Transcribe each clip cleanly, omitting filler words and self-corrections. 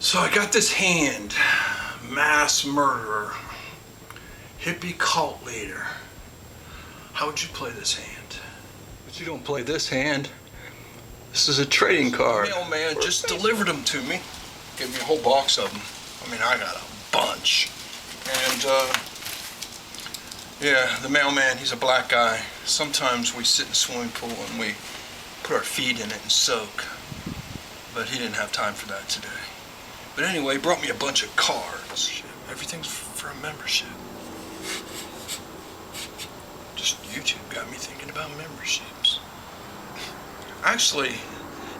So I got this hand, mass murderer, hippie cult leader. How would you play this hand? But you don't play this hand. This is a trading card. The mailman just delivered them to me. Gave me a whole box of them. I mean, I got a bunch. And, yeah, the mailman, he's a black guy. Sometimes we sit in a swimming pool and we put our feet in it and soak. But he didn't have time for that today. But anyway, he brought me a bunch of cards. Everything's for a membership. Just YouTube got me thinking about memberships. Actually,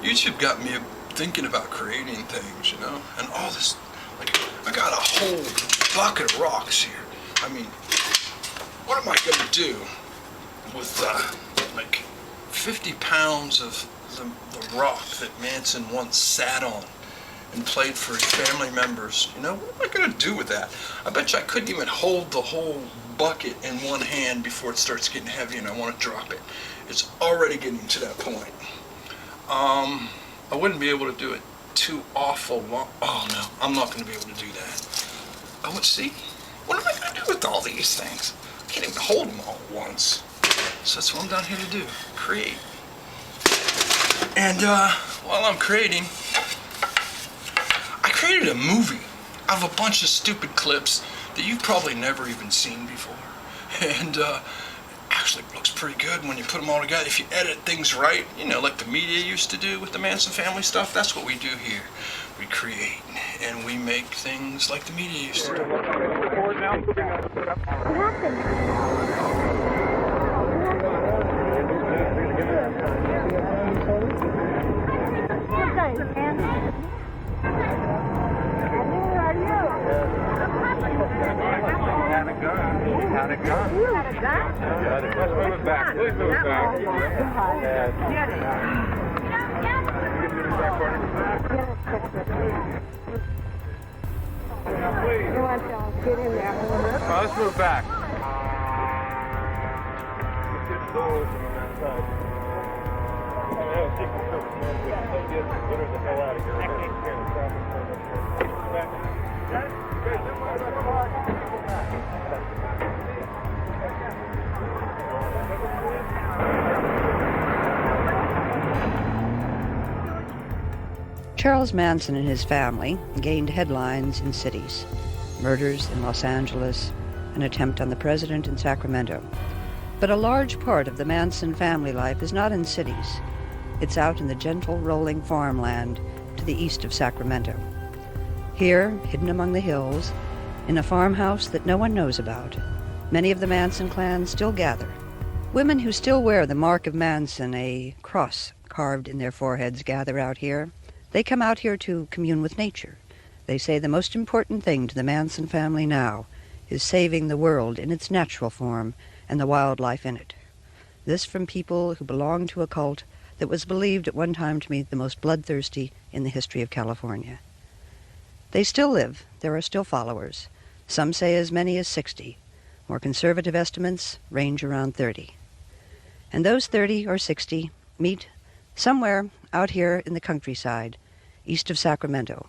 YouTube got me thinking about creating things, you know? And all this, like, I got a whole bucket of rocks here. I mean, what am I gonna do with, like, 50 pounds of the rock that Manson once sat on and played for his family members? You know, what am I gonna do with that? I bet you I couldn't even hold the whole bucket in one hand before it starts getting heavy and I want to drop it. It's already getting to that point. I wouldn't be able to do it too awful long. Oh no, I'm not going to be able to do that. I would see. What am I going to do with all these things? I can't even hold them all at once. So that's what I'm down here to do, create. And while I'm creating, I created a movie out of a bunch of stupid clips that you've probably never even seen before. And actually looks pretty good when you put them all together. If you edit things right, you know, like the media used to do with the Manson Family stuff, that's what we do here. We create and we make things like the media used to do. What happened? Had a gun. You had a gun? Let's move it back. Please move it back. Get it. Get in there. Let's move back. Charles Manson and his family gained headlines in cities. Murders in Los Angeles, an attempt on the president in Sacramento. But a large part of the Manson family life is not in cities. It's out in the gentle rolling farmland to the east of Sacramento. Here, hidden among the hills, in a farmhouse that no one knows about, many of the Manson clan still gather. Women who still wear the mark of Manson, a cross carved in their foreheads, gather out here. They come out here to commune with nature. They say the most important thing to the Manson family now is saving the world in its natural form and the wildlife in it. This from people who belong to a cult that was believed at one time to be the most bloodthirsty in the history of California. They still live. There are still followers. Some say as many as 60. More conservative estimates range around 30. And those 30 or 60 meet somewhere out here in the countryside, east of Sacramento,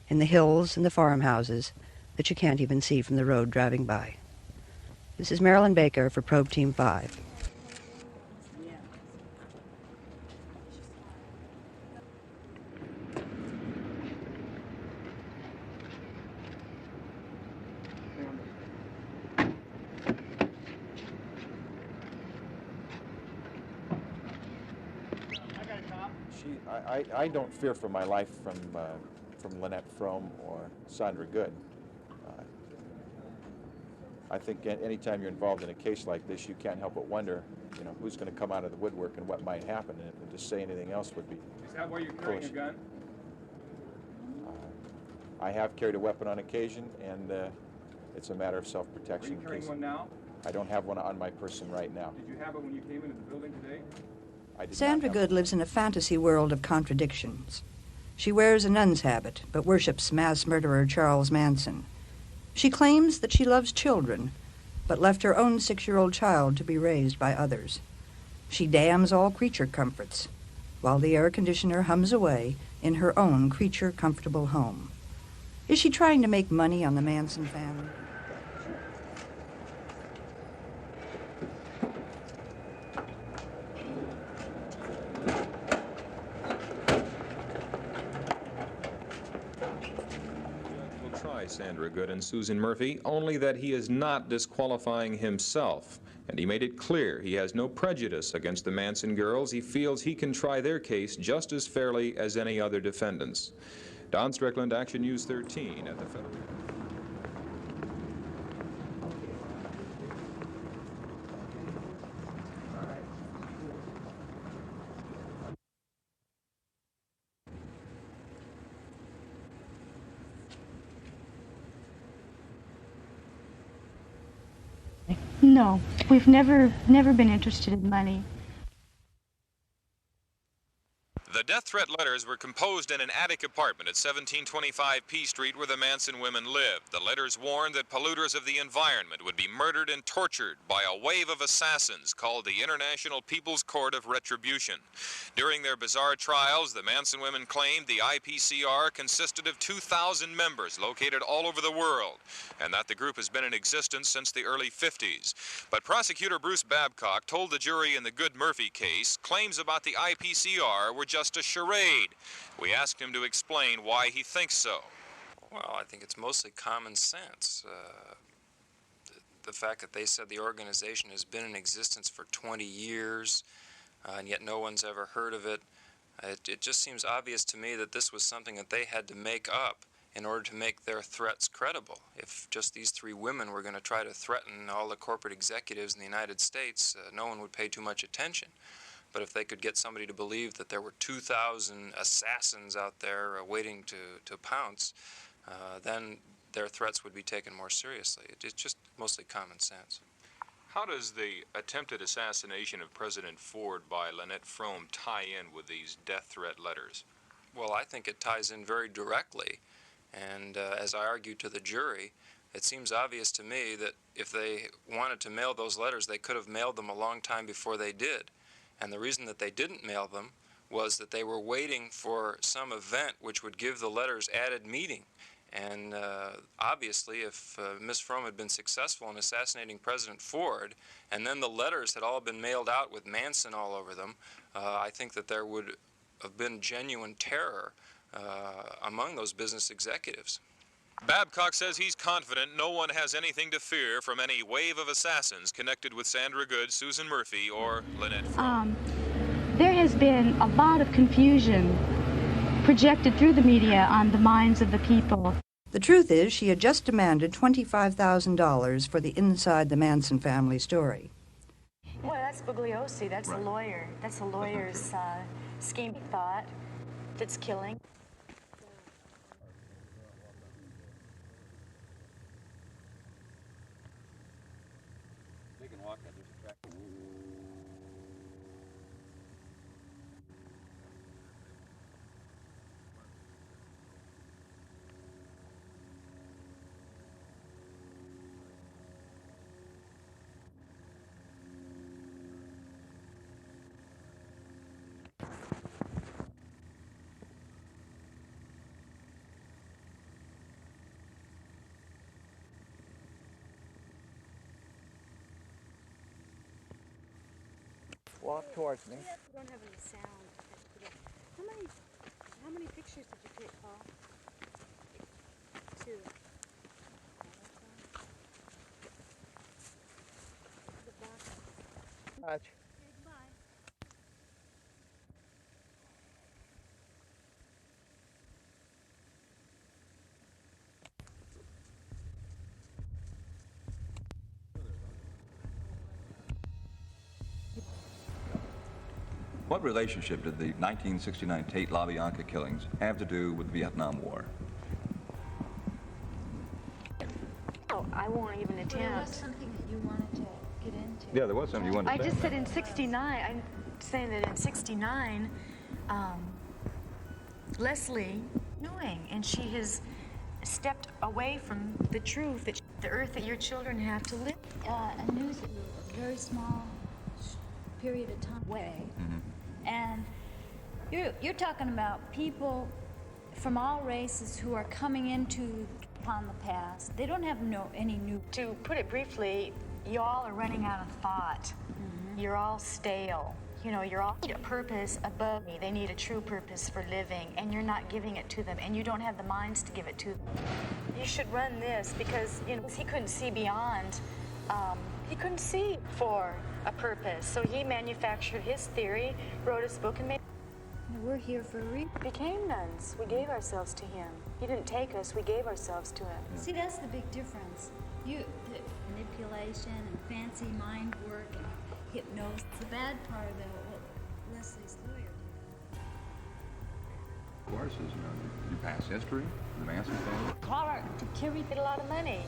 in the hills and the farmhouses that you can't even see from the road driving by. This is Marilyn Baker for Probe Team 5. I don't fear for my life from Lynette Frome or Sandra Good. I think anytime you're involved in a case like this, you can't help but wonder, you know, who's going to come out of the woodwork and what might happen. And to say anything else would be Is that why you're carrying a gun? I have carried a weapon on occasion, and it's a matter of self-protection. Are you carrying one now? I don't have one on my person right now. Did you have it when you came into the building today? Sandra Good lives in a fantasy world of contradictions. She wears a nun's habit, but worships mass murderer Charles Manson. She claims that she loves children, but left her own 6-year-old child to be raised by others. She damns all creature comforts, while the air conditioner hums away in her own creature-comfortable home. Is she trying to make money on the Manson family? Will try Sandra Good and Susan Murphy, only that he is not disqualifying himself. And he made it clear he has no prejudice against the Manson girls. He feels he can try their case just as fairly as any other defendants. Don Strickland, Action News 13 at the Federal. No, we've never been interested in money. The death threat letters were composed in an attic apartment at 1725 P Street where the Manson women lived. The letters warned that polluters of the environment would be murdered and tortured by a wave of assassins called the International People's Court of Retribution. During their bizarre trials, the Manson women claimed the IPCR consisted of 2,000 members located all over the world, and that the group has been in existence since the early 50s. But prosecutor Bruce Babcock told the jury in the Good-Murphy case claims about the IPCR were just a charade. We asked him to explain why he thinks so. Well, I think it's mostly common sense. The fact that they said the organization has been in existence for 20 years, and yet no one's ever heard of it, it just seems obvious to me that this was something that they had to make up in order to make their threats credible. If just these three women were going to try to threaten all the corporate executives in the United States, no one would pay too much attention. But if they could get somebody to believe that there were 2,000 assassins out there waiting to pounce, then their threats would be taken more seriously. It's just mostly common sense. How does the attempted assassination of President Ford by Lynette Fromm tie in with these death threat letters? Well, I think it ties in very directly. And as I argued to the jury, it seems obvious to me that if they wanted to mail those letters, they could have mailed them a long time before they did. And the reason that they didn't mail them was that they were waiting for some event which would give the letters added meaning. And obviously, if Ms. Fromm had been successful in assassinating President Ford, and then the letters had all been mailed out with Manson all over them, I think that there would have been genuine terror among those business executives. Babcock says he's confident no one has anything to fear from any wave of assassins connected with Sandra Good, Susan Murphy, or Lynette Fromm. There has been a lot of confusion projected through the media on the minds of the people. The truth is, she had just demanded $25,000 for the Inside the Manson Family story. Well, that's Bugliosi. That's a lawyer. That's a lawyer's scheme thought that's killing. Walk towards me. We don't have any sound. How many pictures did you take, Paul? 2. Much. What relationship did the 1969 Tate LaBianca killings have to do with the Vietnam War? Oh, I won't even attempt. There was something that you wanted to get into. Yeah, there was something you wanted to I say. just said in 69, I'm saying that in 69, Leslie knowing, and she has stepped away from the truth, that the earth that your children have to live. A news, a very small period of time away. Mm-hmm. And you're talking about people from all races who are coming into upon the past. They don't have any new. To put it briefly, y'all are running out of thought. You're all stale. You know, you're all need a purpose above me. They need a true purpose for living, and you're not giving it to them, and you don't have the minds to give it to them. You should run this because, you know, he couldn't see beyond. He couldn't see for a purpose, so he manufactured his theory, wrote his book, and made. We're here for a reason. Became nuns. We gave ourselves to him. He didn't take us. We gave ourselves to him. See, that's the big difference. The manipulation and fancy mind work and hypnosis. The bad part of what Leslie's lawyer did. Of course, is your past history, the Manson family. Clark, Terry did a lot of money.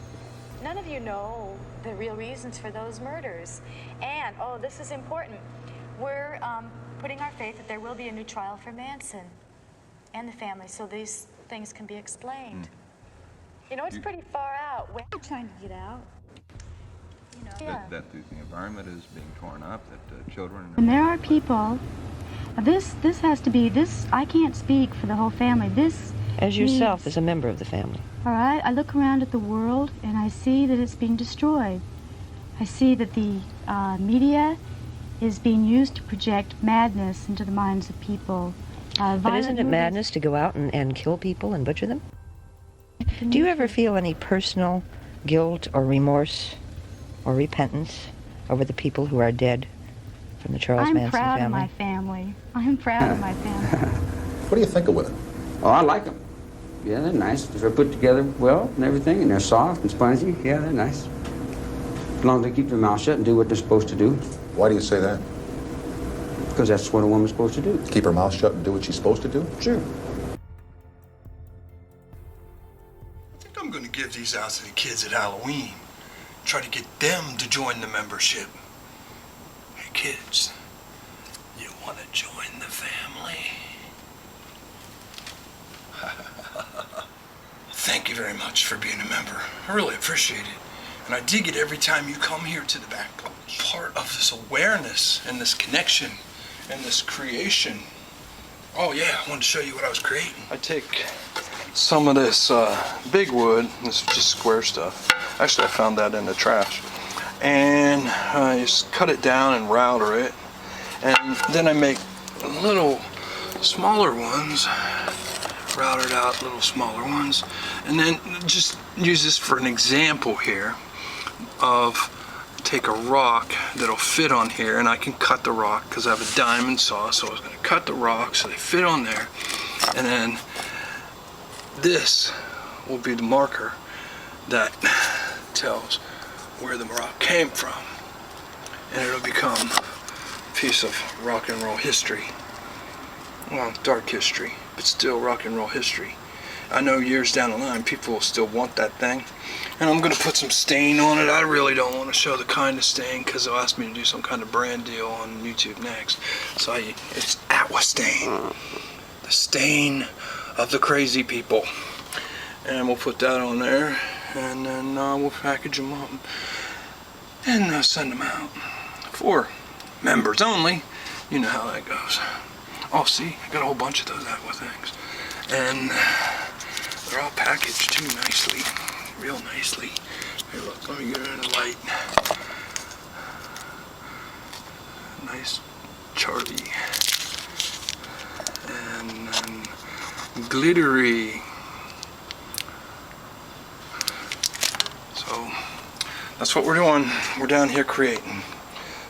None of you know the real reasons for those murders. And, oh, this is important. We're putting our faith that there will be a new trial for Manson and the family, so these things can be explained. You know, it's pretty far out. We're trying to get out. You know. That the environment is being torn up, that children... And there are people, this has to be, I can't speak for the whole family. This As yourself, as a member of the family. All right, I look around at the world and I see that it's being destroyed. I see that the media is being used to project madness into the minds of people. But isn't it madness to go out and kill people and butcher them? Do you ever feel any personal guilt or remorse or repentance over the people who are dead from the Charles Manson family? I'm proud of my family. I'm proud of my family. What do you think of women? Oh, I like them. Yeah, they're nice. They're put together well and everything, and they're soft and spongy. Yeah, they're nice. As long as they keep their mouth shut and do what they're supposed to do. Why do you say that? Because that's what a woman's supposed to do. Keep her mouth shut and do what she's supposed to do? Sure. I think I'm going to give these out to the kids at Halloween. Try to get them to join the membership. Hey, kids, you want to join the family? Thank you very much for being a member. I really appreciate it. And I dig it every time you come here to the back. Part of this awareness and this connection and this creation. Oh yeah, I wanted to show you what I was creating. I take some of this big wood, this is just square stuff. Actually, I found that in the trash. And I just cut it down and router it. And then I make little smaller ones, routed out little smaller ones. And then just use this for an example here of take a rock that'll fit on here, and I can cut the rock because I have a diamond saw, so I was going to cut the rock so they fit on there, and then this will be the marker that tells where the rock came from, and it'll become a piece of rock and roll history. Well, dark history, but still rock and roll history. I know years down the line people will still want that thing, and I'm going to put some stain on it. I really don't want to show the kind of stain because they'll ask me to do some kind of brand deal on YouTube next. So it's Atwa stain, the stain of the crazy people, and we'll put that on there, and then we'll package them up and send them out for members only. You know how that goes. Oh, see, I got a whole bunch of those Atwa things, and they're all packaged too nicely, real nicely. Here, look, let me get it in the light. Nice Charlie. And then glittery. So, that's what we're doing. We're down here creating.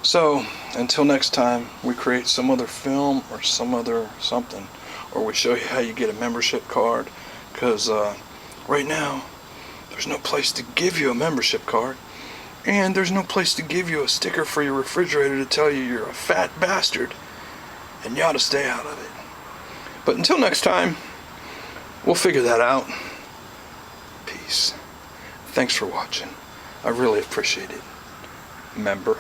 So, until next time, we create some other film or some other something. Or we show you how you get a membership card. Because right now, there's no place to give you a membership card, and there's no place to give you a sticker for your refrigerator to tell you you're a fat bastard, and you ought to stay out of it. But until next time, we'll figure that out. Peace. Thanks for watching. I really appreciate it. Member.